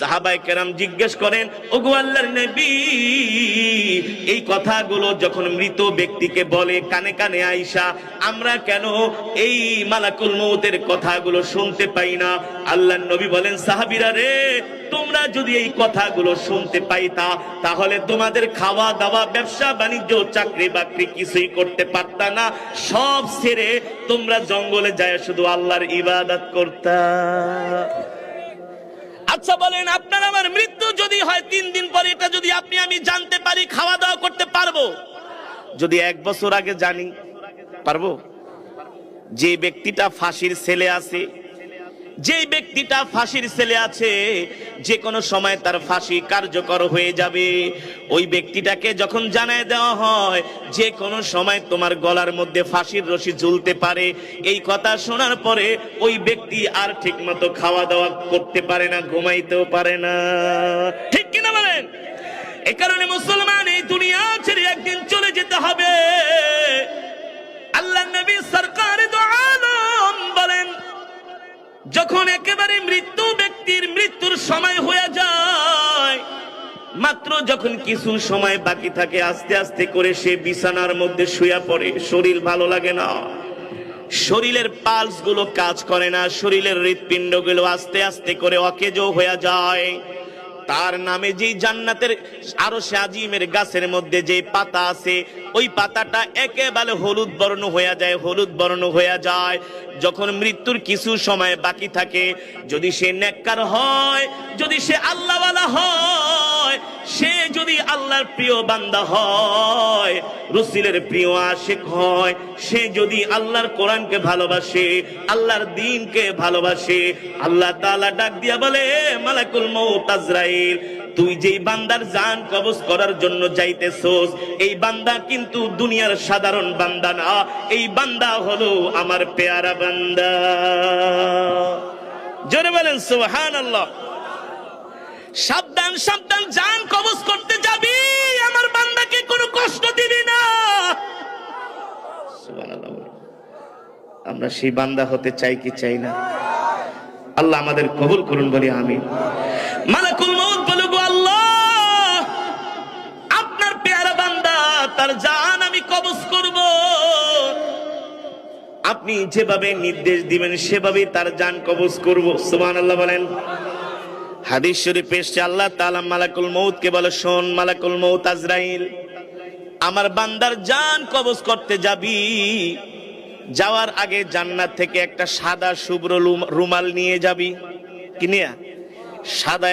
সাহাবায়ে কেরাম জিজ্ঞেস করেন, ওগো আল্লাহর নবী, এই কথাগুলো যখন মৃত ব্যক্তিকে বলে কানে কানে আয়েশা, আমরা কেন এই মালাকুল মউতের কথাগুলো শুনতে পাই না? আল্লাহর নবী বলেন, সাহাবীরা রে, তোমরা যদি এই কথাগুলো শুনতে পাইতা তাহলে তোমাদের খাওয়া দাওয়া, ব্যবসা বাণিজ্য, চাকরি বাকরি কিছুই করতে পারতা না। সব ছেড়ে তোমরা জঙ্গলে যায় শুধু আল্লাহর ইবাদত করতা। আচ্ছা বলেন, আপনার আমার মৃত্যু যদি হয় 3 দিন পরে, এটা যদি আপনি আমি জানতে পারি, খাওয়া দাওয়া করতে পারবো? যদি 1 বছর আগে জানি, পারবো? যে ব্যক্তিটা ফাঁসির ছেলে আছে, যেই ব্যক্তিটা ফাঁসির ছেলে আছে, যে কোনো সময় তার ফাঁসি কার্যকর হয়ে যাবে, ওই ব্যক্তিটাকে যখন জানায় দেওয়া হয় যে কোনো সময় তোমার গলার মধ্যে ফাঁসির রশি ঝুলতে পারে, এই কথা শোনার পরে ওই ব্যক্তি আর ঠিক মতো খাওয়া দাওয়া করতে পারে না, ঘুমাইতেও পারে না। ঠিক কিনা বলেন? এই কারণে মুসলমান এই দুনিয়া ছেড়ে একদিন চলে যেতে হবে। আল্লাহ নবী সরকারে দো আলম বলেন, যখন একেবারে ব্যক্তির মৃত্যুর সময় হয়ে যায়, মাত্র যখন কিছু সময় বাকি থাকে, আস্তে আস্তে করে সে বিছানার মধ্যে শুয়ে পড়ে। শরীর ভালো লাগে না, শরীরের পালস গুলো কাজ করে না, শরীরের হৃৎপিণ্ড গুলো আস্তে আস্তে করে অকেজো হয়ে যায়। তার নামে যেই জান্নাতের আরশে আজিমের গাছের মধ্যে যে পাতা আছে, ওই পাতাটা একেবারে হলুদ বর্ণ হয়ে যায়, হলুদ বর্ণ হয়ে যায়। যখন মৃত্যুর কিছু সময় বাকি থাকে, যদি সে নেককার হয়, যদি সে আল্লাহওয়ালা হয়, সে যদি আল্লাহর প্রিয় বান্দা হয়, রাসূলের প্রিয় আশিক হয়, সে যদি আল্লাহর কোরআনকে ভালোবাসে, আল্লাহর দ্বীনকে ভালোবাসে, আল্লাহ তাআলা ডাক দিয়া বলে, মালাকুল মউত আজরাইল, তুই যেই বান্দার জান কবজ করার জন্য যাইতেছস, এই বান্দা কিন্তু দুনিয়ার সাধারণ বান্দা না, এই বান্দা হলো আমার পেয়ারা বান্দা। জোরে বলেন সুবহানাল্লাহ। সাবধান সাবধান, জান কবজ করতে যাবি, আমার বান্দাকে কোনো কষ্ট দিবি না। সুবহানাল্লাহ। আমরা সেই বান্দা হতে চাই কি চাই না? আল্লাহ আমাদের কবুল করুন, বলি আমিন। মালাকুল মউত বলে, গো আল্লাহ, আপনার পেয়ারা বান্দা, তার জান আমি কবজ করব, আপনি যেভাবে নির্দেশ দিবেন সেভাবেই তার জান কবজ করব। সুবহানাল্লাহ বলেন। হাদিস শরীফে এসেছে, আল্লাহ তাআলা মালাকুল মউতকে বলে, শোন মালাকুল মউত আজরাইল, আমার বান্দার জান কবজ করতে যাবি, যাওয়ার আগে জান্নাত থেকে একটা সাদা শুভ্র রুমাল নিয়ে যাবি। কি নিয়া? সাদা